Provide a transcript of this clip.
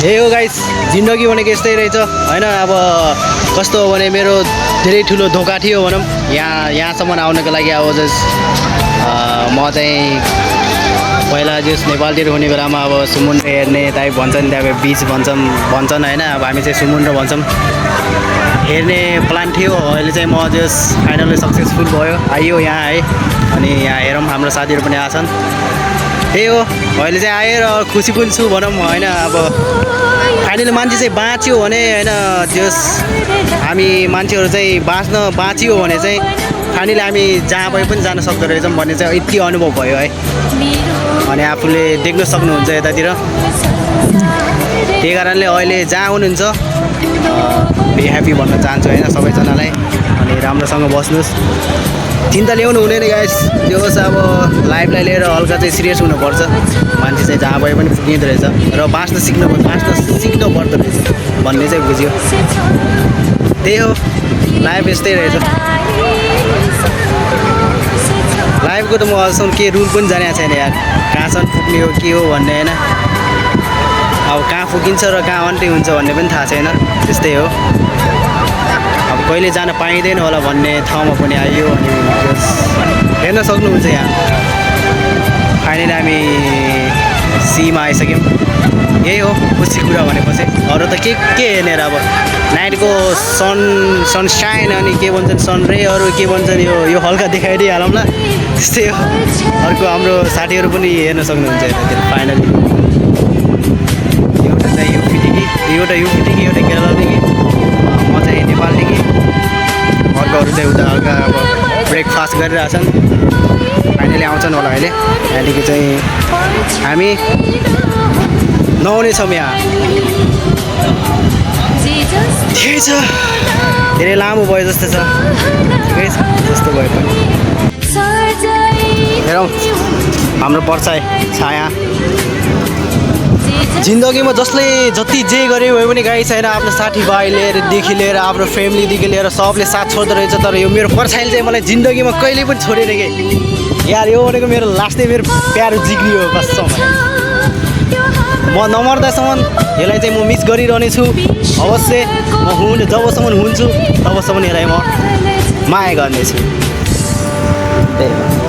यही हो गाइस, जिन्दगी भनेको यस्तै रहेछ होइन। अब कस्तो हो भने मेरो धेरै ठुलो धोका थियो भनौँ यहाँसम्म आउनको लागि। अब जस म चाहिँ पहिला जस नेपालतिर हुने बेलामा अब समुद्र हेर्ने टाइप भन्छन्, त्यहाँ बिच भन्छन् होइन। अब हामी चाहिँ समुद्र भन्छौँ, हेर्ने प्लान थियो। अहिले चाहिँ म जस फाइनली सक्सेसफुल भयो, आइयो यहाँ है। अनि यहाँ हेरौँ, हाम्रो साथीहरू पनि आछन्। त्यही हो, अहिले चाहिँ आएर खुसी पनि छु भनौँ होइन। अब फाइनली मान्छे चाहिँ बाँच्यो भने होइन, जस हामी मान्छेहरू चाहिँ बाँचियो भने चाहिँ फाइनली हामी जहाँ भए पनि जान सक्दो रहेछौँ भन्ने चाहिँ यति अनुभव भयो है। अनि आफूले देख्न सक्नुहुन्छ यतातिर। त्यही कारणले अहिले जहाँ हुनुहुन्छ बी ह्याप्पी भन्न चाहन्छु होइन सबैजनालाई। अनि राम्रोसँग बस्नुहोस्, चिन्ता ल्याउनु हुँदैन गाइस। त्यो होस्, अब लाइफलाई लिएर हल्का चाहिँ सिरियस हुनुपर्छ। मान्छे चाहिँ जहाँ भए पनि पुगिँदो रहेछ र बाँच्न सिक्नु पर्दो रहेछ भन्ने चाहिँ बुझ्यो। त्यही हो, लाइफ यस्तै रहेछ। लाइफको त म अझसम्म के रुल पनि जानेको छैन यार, कहाँसम्म पुग्ने हो के हो भन्ने होइन। अब कहाँ पुगिन्छ र कहाँ अन्त्य हुन्छ भन्ने पनि थाहा छैन। त्यस्तै हो, अब कहिले जान पाइँदैन होला भन्ने ठाउँमा पनि आइयो। अनि हेर्न सक्नुहुन्छ यहाँ फाइनली हामी सीमा आइसक्यौँ। यही हो खुसी कुरा भनेपछि। अरू त के हेर्ने र, अब नाइटको सनसाइन अनि के भन्छन् सनरेहरू के भन्छन्, यो हल्का देखाइदिइहालौँ ल। त्यस्तै हो। अर्को हाम्रो साथीहरू पनि हेर्न सक्नुहुन्छ यतातिर। फाइनली एउटा चाहिँ युपीदेखि, एउटा केरलादेखि, म चाहिँ नेपालदेखि। अर्कोहरू चाहिँ उता हल्का अब ब्रेकफास्ट गरिरहेछन्, फाइनली आउँछन् होला अहिले। त्यहाँदेखि चाहिँ हामी नआउनेछौँ यहाँ। ठिकै छ, धेरै लामो भयो जस्तो छ। ठिकै छ जस्तो भए पनि। हेरौँ हाम्रो पर्छ छाया। जिन्दगीमा जति जे गरे भए पनि गाई छैन, आफ्नो साथीभाइदेखि लिएर आफ्नो फ्यामिलीदेखि लिएर सबले साथ छोड्दो रहेछ। तर यो मेरो पर्छाइले चाहिँ मलाई जिन्दगीमा कहिले पनि छोडेन कि यार। यो भनेको मेरो लास्टै मेरो प्यारो जिग्री हो कसम। म नमर्दासम्म यसलाई चाहिँ म मिस गरिरहनेछु अवश्य। म जबसम्म हुन्छु तबसम्म यसलाई म माया गर्नेछु। त्यही हो।